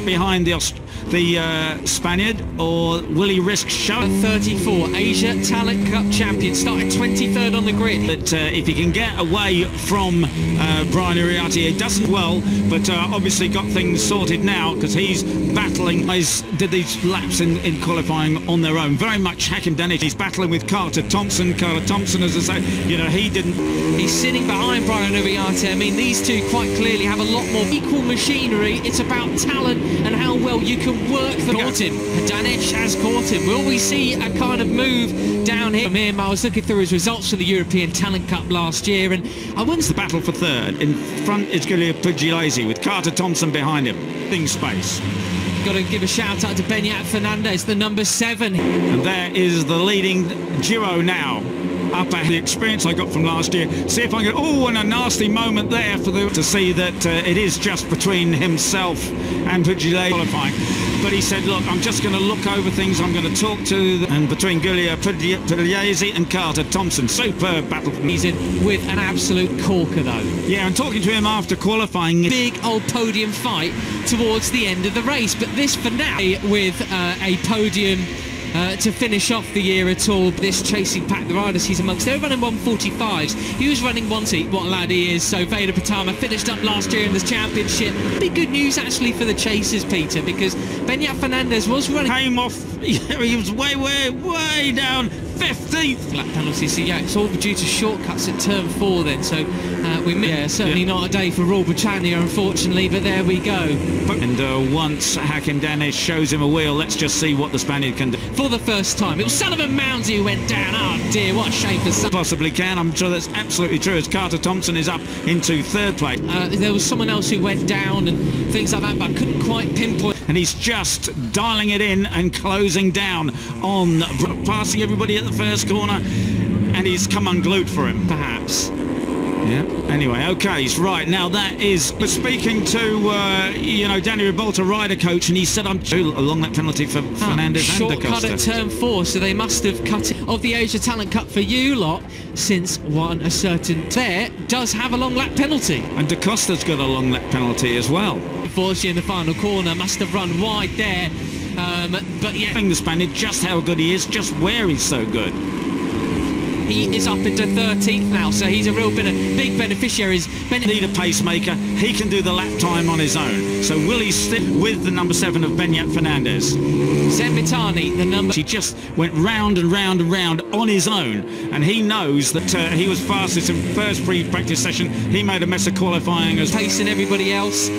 behind the Spaniard, or will he risk showing? 34 Asia Talent Cup champion, started 23rd on the grid. But if he can get away from Brian Uriarte, he doesn't well, but obviously got things sorted now because he's battling. He's did these laps in qualifying on their own. Very much Hakim Danish. He's battling with Carter Thompson. Carter Thompson, as I say, you know, he didn't. He's sitting behind Brian Uriarte. I mean, these two quite clearly have a lot more equal machinery. It's about talent and how well you can work the caught him. Danish has caught him. Will we see a kind of move down here? From him, I was looking through his results for the European Talent Cup last year, and I wouldn't. The battle for third. In front is Giulio Pugliese with Carter Thompson behind him. Thing space. Got to give a shout out to Beñat Fernandez, the number 7. And there is the leading Giro now. Up at the experience I got from last year. See if I can. Oh, and a nasty moment there for to see that it is just between himself and Pugliese qualifying. But he said, look, I'm just going to look over things. I'm going to talk to them. And between Giulio Pugliese and Carter Thompson, superb battle. He's in with an absolute corker, though. Yeah, and talking to him after qualifying. Big old podium fight towards the end of the race. But this for now, with a podium to finish off the year at all. This chasing pack, the riders he's amongst, they're running 145s. He was running 1. What a lad he is. So Veder Potama finished up last year in this championship. Big good news actually for the chasers, Peter, because Beñat Fernandez was running. Came off, he was way down. 15th lap penalty, so yeah, it's all due to shortcuts at turn 4 then, so certainly not a day for Royal Britannia, unfortunately, but there we go. And once Hakim Danish shows him a wheel, let's just see what the Spaniard can do. For the first time, it was Sullivan Moundsy who went down. Oh dear, what a shame for some. Possibly can, I'm sure that's absolutely true, as Carter Thompson is up into 3rd place. There was someone else who went down and things like that, but I couldn't quite pinpoint. And he's just dialing it in and closing down on passing everybody at the first corner, and he's come unglued for him, perhaps. Yeah. Anyway, okay, he's right. Now that is... We're speaking to, Danny Ribalta, rider coach, and he said I'm along that penalty for Fernandez and Da Costa. Shortcut at turn 4, so they must have cut it of the Asia Talent Cup for you lot, since one a certain there does have a long lap penalty. And Da Costa's got a long lap penalty as well. Unfortunately, in the final corner, must have run wide there. But yeah, the Spaniard, just how good he is, just where he's so good. He is up into 13th now, so he's a real big beneficiary. Need a pacemaker. He can do the lap time on his own. So will he stick with the number 7 of Beñat Fernandez? Zembitani, the number... He just went round and round and round on his own, and he knows that he was fastest in first pre-practice session. He made a mess of qualifying as pacing everybody else.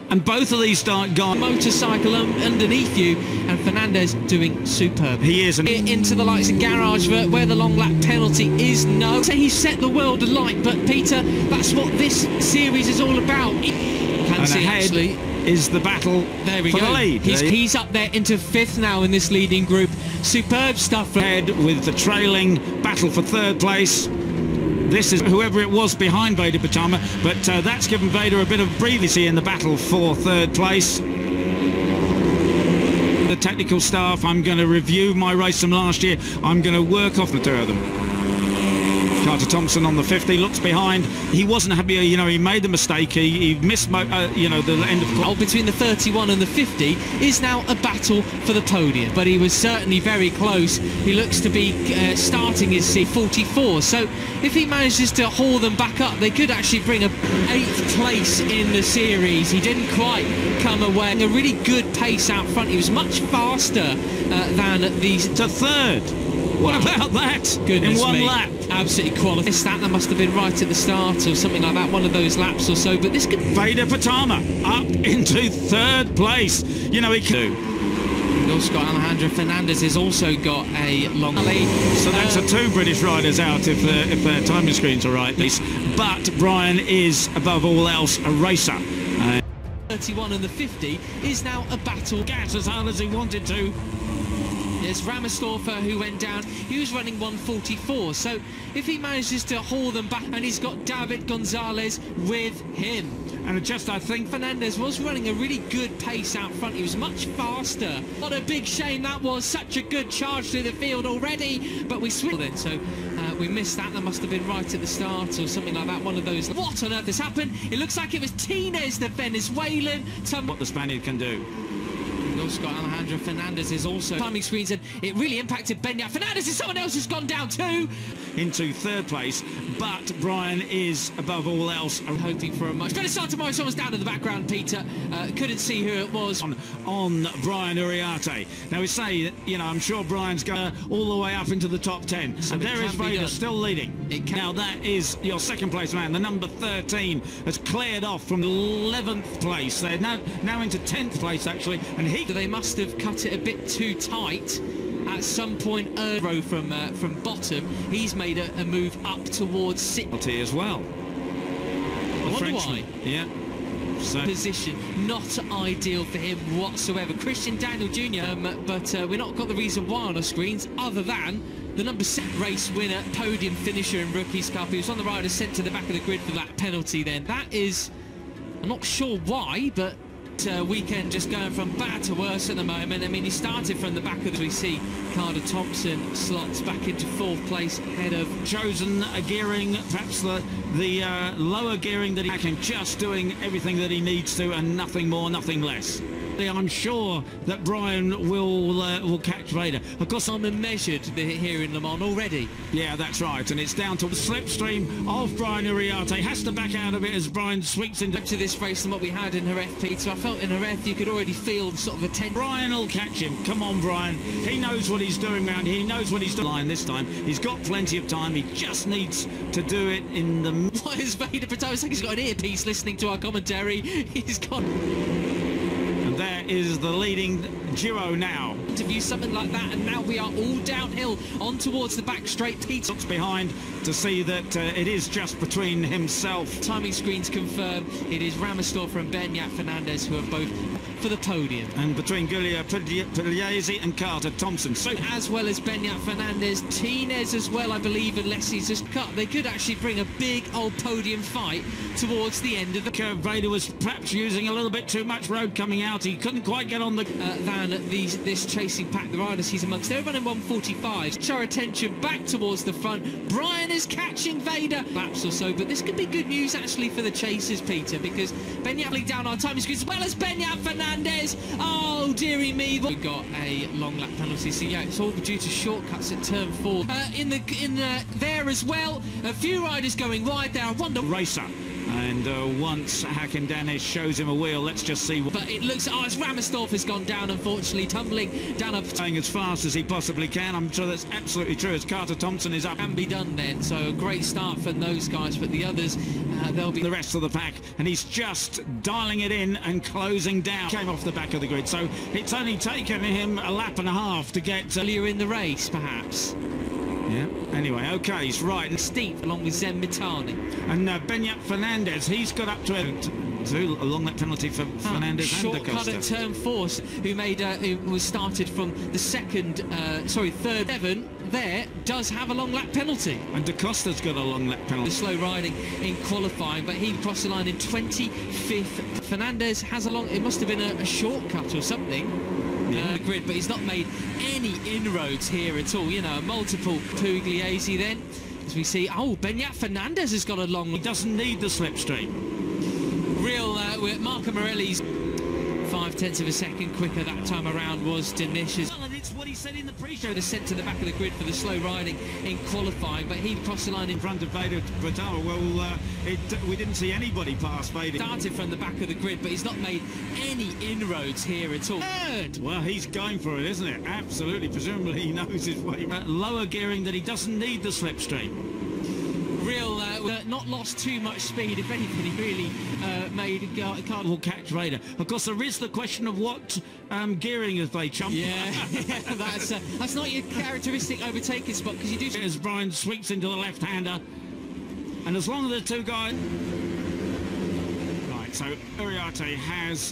And both of these guys... Motorcycle underneath you, and Fernandez doing superb. He is. Into the likes of Garage where the long lap penalty is no. So he set the world alight, but Peter, that's what this series is all about. And ahead is the battle there we for go. The lead. He's up there into 5th now in this leading group. Superb stuff. Ahead with the trailing battle for 3rd place. This is whoever it was behind Veder Potama, but that's given Veder a bit of breathe in the battle for 3rd place. The technical staff, I'm going to review my race from last year. I'm going to work off the 2 of them. Carter Thompson on the 50 looks behind. He wasn't happy, he made the mistake. He missed, the end of... Between the 31 and the 50 is now a battle for the podium, but he was certainly very close. He looks to be starting his C44, so if he manages to haul them back up, they could actually bring a 8th place in the series. He didn't quite come away. A really good pace out front. He was much faster than these... To 3rd. What about that? Goodness in one me. lap. Absolutely quality. That must have been right at the start or something like that, one of those laps or so, but this could... Veder Potama up into 3rd place. He can do. We've also got Alejandro Fernandez has also got a long lead. So that's 2 British riders out if their timing screens are right. But Brian is, above all else, a racer. 31 and the 50 is now a battle. Gas as hard as he wanted to. There's Ramersdorfer who went down. He was running 144, so if he manages to haul them back, and he's got David Gonzalez with him. And I think Fernandez was running a really good pace out front. He was much faster. What a big shame that was. Such a good charge through the field already, but we switched then. So We missed that. That must have been right at the start or something like that. One of those. What on earth has happened? It looks like it was Tinez, the Venezuelan. What the Spaniard can do. We've also got Alejandro Fernandez is also timing screens, and it really impacted Beñat Fernandez. Is someone else has gone down too into third place, but Brian is above all else. I'm hoping for a much better start tomorrow. Someone's down in the background, Peter. Couldn't see who it was. On Brian Uriarte. Now we say, you know, I'm sure Brian's going all the way up into the top 10. So and there is Vader still leading. Now that is your second place man. The number 13 has cleared off from 11th place. They're now into 10th place actually, and they must have cut it a bit too tight at some point. Row from bottom, he's made a move up towards sixth as well. I wonder why. Yeah. So. Position not ideal for him whatsoever. Christian Daniel Jr. But we've not got the reason why on our screens other than the number 7 race winner, podium finisher in Rookies Cup, who's on the rider sent to the back of the grid for that penalty. Then that is, I'm not sure why, but weekend just going from bad to worse at the moment. I mean, he started from the back of the... We see Carter Thompson slots back into 4th place ahead of... Chosen a gearing, perhaps the lower gearing that he can, just doing everything that he needs to and nothing more, nothing less. I'm sure that Brian will catch Vader. Of course, I'm measured here in Le Mans already. Yeah, that's right, and it's down to the slipstream of Brian Uriarte. Has to back out of it as Brian sweeps into this race than what we had in Jerez, Pete. So I felt in Jerez you could already feel the sort of attention. Brian will catch him. Come on, Brian. He knows what he's doing round here. He knows what he's doing line this time. He's got plenty of time. He just needs to do it in the... Why is Vader Pato? He's got an earpiece listening to our commentary. He's gone... There is the leading Giro now. Interview something like that, and now we are all downhill on towards the back straight. Pete looks behind to see that it is just between himself. Timing screens confirm it is Ramastor and Beñat Fernandez who are both for the podium. And between Giulio Pugliese and Carter Thompson. So as well as Beñat Fernandez, Tinez as well, I believe, unless he's just cut. They could actually bring a big old podium fight towards the end of the curve. Vader was perhaps using a little bit too much road coming out. He couldn't quite get on the van at this chasing pack. The riders he's amongst, they're running 145. Show attention back towards the front. Brian is catching Vader laps or so, but this could be good news actually for the chasers, Peter, because Beñat down our time screen as well as Beñat Fernandez. Oh dearie me, we've got a long lap penalty. So yeah, it's all due to shortcuts at turn 4. There as well, a few riders going wide there. I wonder racer. And once Hakan Danish shows him a wheel, let's just see. But it looks, as Ramastorff has gone down, unfortunately, tumbling down up. Going as fast as he possibly can. I'm sure that's absolutely true, as Carter Thompson is up. Can be done then, so a great start for those guys, but the others, they'll be... The rest of the pack, and he's just dialing it in and closing down. Came off the back of the grid, so it's only taken him a lap and a half to get... Earlier in the race, perhaps. Yeah, anyway, okay, he's right. And steep, along with Zen Mitani. And Beñat Fernandez, he's got up to a long lap penalty for Fernandez and Da Costa. Shortcut at turn 4, who was started from the third. Evan there does have a long lap penalty. And Da Costa's got a long lap penalty. The slow riding in qualifying, but he crossed the line in 25th. Fernandez has a long, it must have been a shortcut or something. The grid, but he's not made any inroads here at all. You know, multiple Pugliese then, as we see. Oh, Beñat Fernandez has got a long... He doesn't need the slipstream. Marco Morelli's 0.5 of a second quicker that time around was Denish's. Well, and it's what he said in the pre-show. The sent to the back of the grid for the slow riding in qualifying, but he crossed the line in front of Vader Pato. Well, we didn't see anybody pass Vader. Started from the back of the grid, but he's not made any inroads here at all. Well, he's going for it, isn't it? Absolutely. Presumably he knows his way. Lower gearing that he doesn't need the slipstream. Not lost too much speed. If anything, he really made a will catch Vader. Of course, there is the question of what gearing as they jump. Yeah, that's not your characteristic overtaking spot, because you do. As Brian sweeps into the left-hander, and as long as the two guys. Right, so Uriarte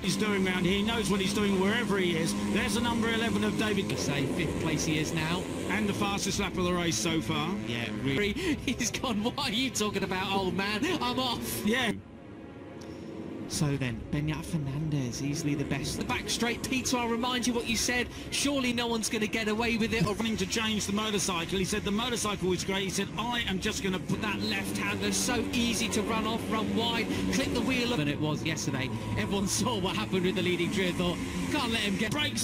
he's doing round here. He knows what he's doing wherever he is. There's the number 11 of David. Say 5th place he is now. And the fastest lap of the race so far. Yeah, really. He's gone, what are you talking about, old man? I'm off. Yeah. So then, Beñat Fernandez, easily the best. The back straight, Peter, I'll remind you what you said. Surely no one's going to get away with it. Or running to change the motorcycle. He said the motorcycle was great. He said, I am just going to put That left-hander, so easy to run off, run wide, clip the wheel up. And it was yesterday. Everyone saw what happened with the leading trio, thought, can't let him get brakes.